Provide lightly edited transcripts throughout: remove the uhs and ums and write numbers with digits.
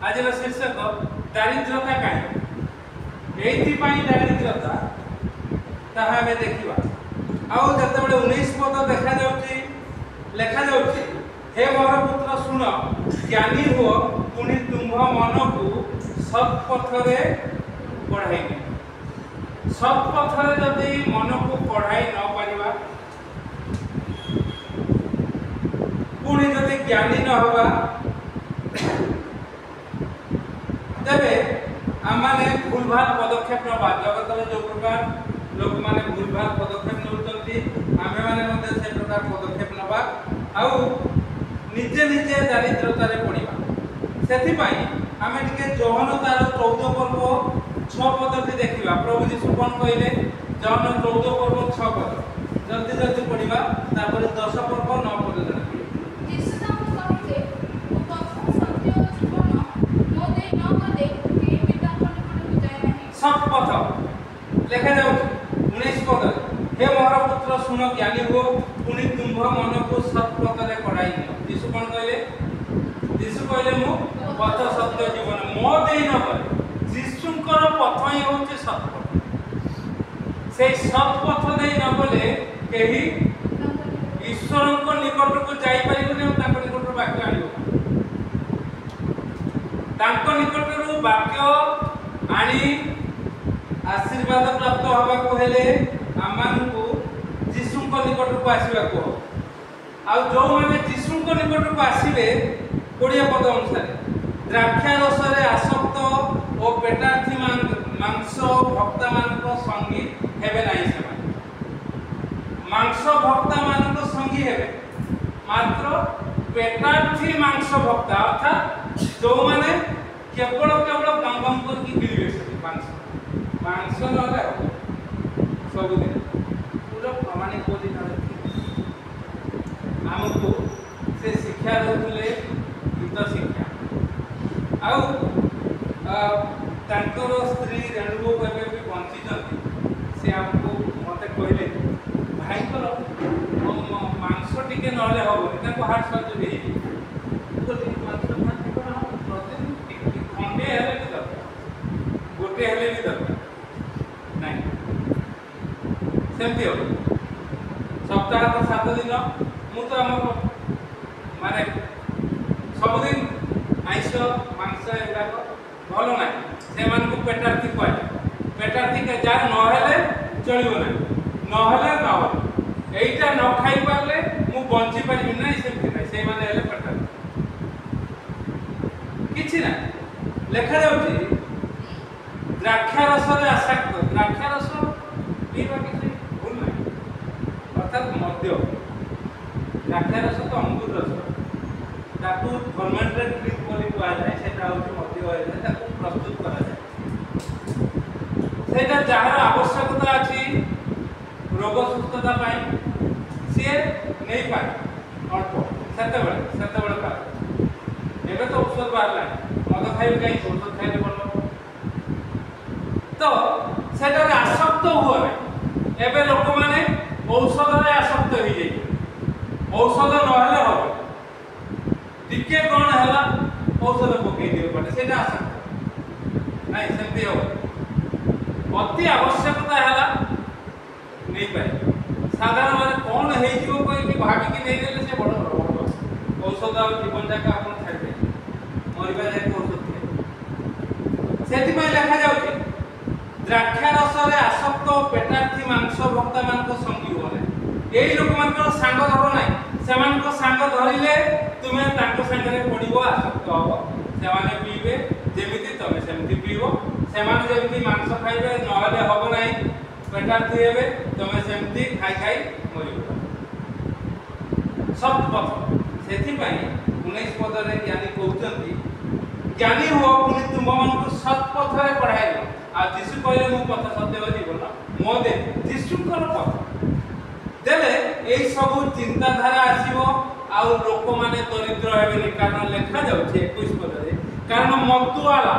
आज शीर्षक दारिद्रता कहीं एइथिपाई दारिद्रता ताहा हमें देखिबा। आउ जतबेले 19 पद देखा जाउची लेखा जाउची हे मोर पुत्र सुन ज्ञानी हो पुनि तुम्भ मन को सत् पथरे पढ़ाई। सत् पथरे जदि मन को पढ़ाई न पारिबा पुनि जदि ज्ञानी न होगा तेबे आमाने भूल भाल पदक्षेप नबा। जगत में जो प्रकार लोक माने भूल भाल पदक्षेप नउचंती आमे माने मध्ये से प्रकार पदक्षेप नबा आउ निजे निजे दारिद्रतारे पड़िबा। सेथि पई आमे टिके जोहन तार 14 पर्व 6 पदटी देखिबा। प्रभु यीशु कोन कहिले जोहन 14 पर्व 6 पद जल्दी जल्दी पड़िबा तापर 10 पर्व 9 पद जण यीशु तांको कहिले ओ पथ सत्य जीवन मो दे न गले के पिता कोन कोन जाय नाही। सत् पथ लेखा जाउची 19 पद हे मोर पुत्र सुन ज्ञानी हो पुनि तुम्भ मन को सत् पथरे पढ़ाई दियो। यीशु कोन कहिले यीशु कहिले मु पथ सत्य जीवन मो दे न गले। यीशुंकर पथ ही होचे सत् पथ। से सत् पथ दे न गले केही ईश्वर को निकट को जाई परिबने और ताको निकट वाक्य आनिबो। ताको निकट रो वाक्य आनी आशीर्वाद प्राप्त होबा को हेले आमान को यीशु को निकट को आसीबा को आ जो माने यीशु को निकट को आसीबे 20 पद अनुसार द्राक्षा रस रे आसक्त ओ पेटार्थी मांस भक्त मान को संगी हेबे नाही। से मांस भक्त मान को संगी हेबे मात्र पेटार्थी मांस भक्त अर्थात जो माने केवल केवल गंगम कर की गिरिबे से मांस नले सब दिन पूरा प्रमाणिक बोली हमको से शिक्षा देउले गीत शिक्षा आउ तांकर स्त्री रेणुगो केबे भी बंची जंती से हमको मते कहले भाई करो मांस टिके नले होबो ताको हार्ट सर्जरी तो मांस खाती पर हम प्रतिदिन खंडे हेले भी दरकार गोटे हेले भी दरकार नहीं सेमती हो। सप्ताह को 7 दिन मु तो हम माने सब दिन आइस मांस एला भल ना से मान को पेटार्थी कहले पेटार्थी के जार न हेले चलिबो ना न हेले न हो एइटा न खाइ पारले मु बंची पारिबि नै सेमती नै से माने हेले पेटार्थी किछि ना लेखा जाउची द्राक्षा रस रे आसक्त द्राक्षा रस पीवा किछि भूल नै अर्थात मद्य द्राक्षा रस तो अंगूर रस ताकू फर्मेंटेड ड्रिंक बोली कुआ जाय सेटा होची मद्य होय जाय ताकू प्रस्तुत करा जाय सेटा जहार आवश्यकता अछि रोग सुस्थता पाई से नै पाए अल्प सेते बळे पाए एबे तो औषध बाहरला मद खाइ काई औषध खाइले बोलो तो सेटा आसक्त हुआ नै एबे लोक माने औषध रे आसक्त होई जाय औषध न हेले हो टिके कोन हैला औषध पकई दियो पटे सेटा आसक्त नै सेते हो अति आवश्यकता हैला नै पाए साधारण माने कोन हेइ जीवो कोइ कि भाबी कि नै देले से बड़ रोग औषध आ जीवन जाका आपन खाइबे मरिबा जाय औषध सेति पय लेखा जाउची द्राक्षा रस रे आसक्त पेटार्थी मांस भक्त मान को संगी हो नै एई लोक मान को संग धरो नै से मान को संग धरिले तुमे ताको संग रे पडिबो आसक्त हो से माने पीबे जेमिति तमे सेमिति पीबो से मान जेमिति मांस खाइबे नहले होबो नै पेटार्थी हेबे तमे सेमिति खाइ खाइ मरिबो सब पथ सेथि पई 19 पद रे ज्ञानी कहउचंती ज्ञानी हो पुनि तुम मन को सत् पथ रे पढ़ाई दो आ यीशु कहले मु पथ सत्य जीवन मो दे यीशुकर पथ देले एई सब चिंताधारा आसीबो आ लोक माने दरिद्र हेबे कारण लेखा जाउछे 21 पद रे कारण मत्तुआला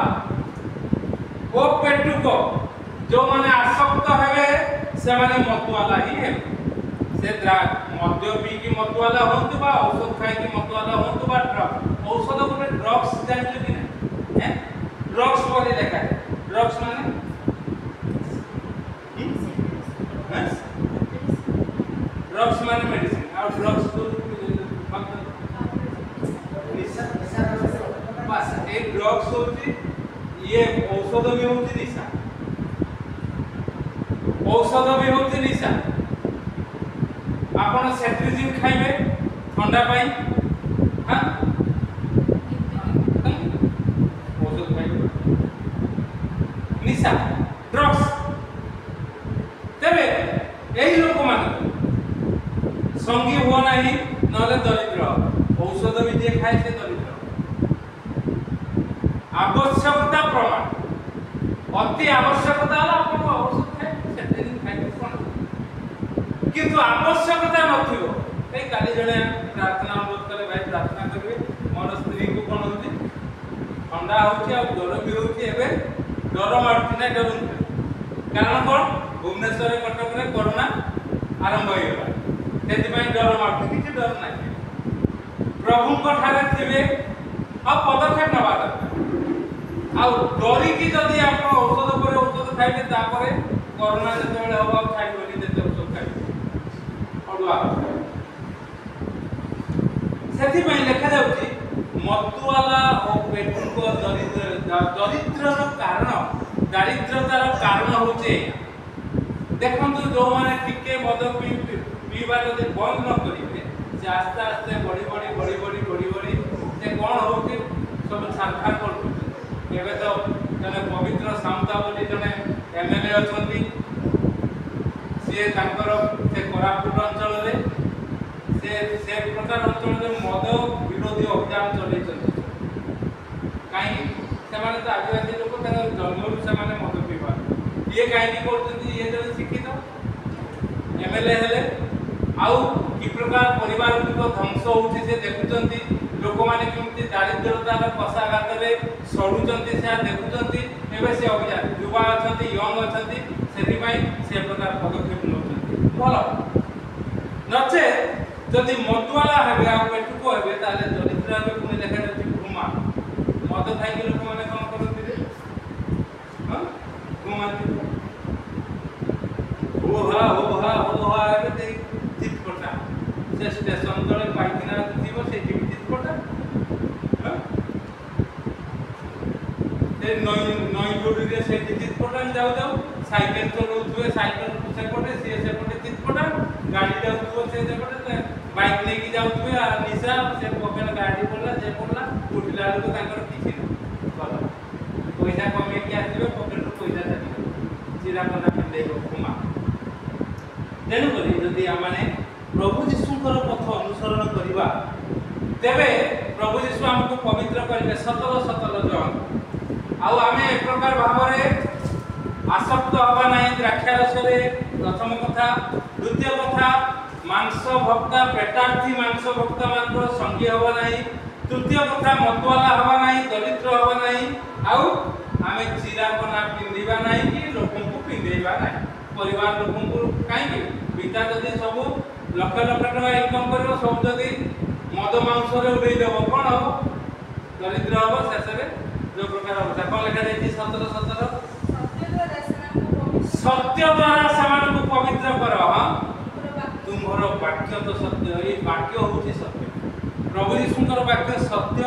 ओ पेटुको जो माने आसक्त हेबे से माने मत्तुआला ही हेबे से मद्य पी की मतवाला होंतु बा औषध खाई की मतवाला होंतु बा ड्रग औषध गोटे ड्रग्स जानले कि ना ए ड्रग्स होची ये औषध भी होची निशा औषध भी होची निशा आपण सेट्रिजिन खाइबे ठंडा पाई हां औषध खाइबे निशा ड्रग्स तेबे एही लोक मान संगी हो नाही नले दरिद्र औषध भी जे खाए से दरिद्र आवश्यकता प्रमाण अति आवश्यकता आपण औषध खाए सेट्रिजिन खाए कोन किंतु आवश्यकता नथिबो ए काली जणे प्रार्थना अनुरोध करे भाई प्रार्थना करिवे मोर स्त्री को कोन होती ठंडा होची आ डर भी होची एबे डर मारती ना डर कारण कोन भुवनेश्वर कटक रे कोरोना आरंभ हो गला सेति पई डर मारती किछि डर नाही प्रभु को ठारे थिबे आ पदक्षेप नबा आ डरी की जदी आप औषध पर औषध खाइबे तापरे कोरोना जेतेबेले होबा खाइबोनी देते औषध खाइबे अडुआ सेति पई लिखा जाउची मतुआला और पेटुको दरिद्रर कारण दारिद्रतार कारण होचे देखंतु जो माने टिके मद पीबा जदी बंद न करिवे से आस्ते आस्ते बड़ी से कोन होची सब सरकार कर एबे तो जने पवित्र सामता बोली जने एमएलए अछंती से तांकर से कोरापुट अंचल रे से प्रकार अंचल रे मद विरोधी अभियान चलै छथि काई से माने तो आदिवासी लोक तार जन्मरु से माने मद पीबा ये काई करथि ये जने शिक्षित एमएलए हेले आउ कि प्रकार परिवार को ध्वंस होछि से देखुचंती लोक माने केमति दारिद्रतार कषाघात रे सडुचंती से देखुचंती एबे से अभियान युवा अछंती यंग अछंती सेति पई से प्रकार पदक्षेप नउचंती भलो नचे जदि मतुआला हेबे आ पेटुको हेबे ताले दरिद्र हेबे पुनी लेखा जति घुमा मद खाइ के लोक माने कोन करथि रे हां घुमाती हो हा हेबे ते चित पटा से स्टेशन तळे पाइकिना दिबो से चित पटा हां ते नई जोड़ी रे से चित पटा जाऊ साइकिल चलौथुवे साइकिल से पटे से पटे चित पटा गाड़ी जाउथुवे से पटे बाइक लेके जाउथुवे आ निशा से पकेट गाड़ी पड़ला जे पड़ला उठला लोग तांकर किछि भलो पैसा कमे के आथिबे पकेट रो पैसा जानि चिरा कना देबो घुमा तेनु करी जदि आमाने प्रभु यीशुଙ୍କର पथ अनुसरण करिबा तेबे प्रभु यीशु हमको पवित्र करिवे सतल जन आउ आमे एक प्रकार भाबरे आसक्त हवा नाही द्राक्षा रस रे प्रथम कथा द्वितीय कथा मांस भक्ता पेटार्थी मांस भक्ता मानकर संगी हवा नाही तृतीय कथा मतवाला हवा नाही दरिद्र हवा नाही आउ आमे चिरा बना पिंदिबा नाही कि लोकन को पिंदेबा नाही परिवार लोकन को काई कि पिता जदी सब लक्ष टका इनकम करियो सब जदी मद मांस रे उड़ै देबो कोन हो दरिद्र हो शेष रे जो प्रकार होता कोन लेखा देती 17 सत्य द्वारा समान को पवित्र करो हां तुम्हारो वाक्य तो सत्य ए वाक्य होची सत्य प्रभु यीशुଙ୍କର वाक्य सत्य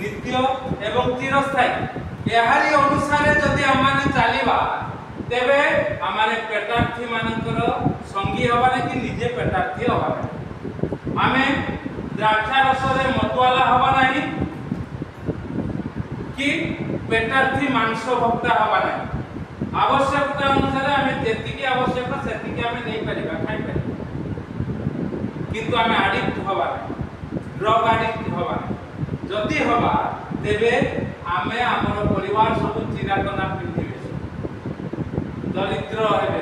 नित्य एवं चिरस्थायी एहारी अनुसार जदी आमाने चालीबा तेबे आमाने पेटार्थी मानकर संगी हवा कि निजे पेटार्थी हवा आमे द्राक्षा रस रे मतवाला हवा नाही कि पेटार्थी मांस भक्ता हवा नाही आवश्यकता अनुसार आमे जेतिकी आवश्यकता सेतिकी आमे नै परिबा खाइ परिबा किंतु आमे एडिक्ट हवा ड्रग एडिक्ट हवा जदी हवा तेबे आमे हमर परिवार सब चिराकना पिंदिबे दरिद्र हेबे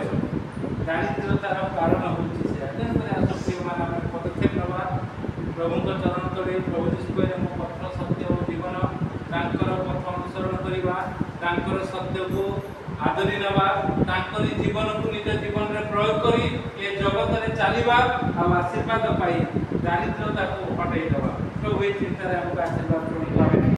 दारिद्रतार कारण होछि से तेन करे आसक्ति मान पदक्षेप नबा प्रभु को चरण तले प्रभु यीशु कहले मो पत्र सत्य और जीवन तांकर पथ अनुसरण करिबा तांकर सत्य को आदरी नबा तांकर जीवन को निज जीवन रे प्रयोग करी ए जगत रे चालीबा आ आशीर्वाद पाई दारिद्रता को हटाई दबा प्रभु ए चिंता रे हमको आशीर्वाद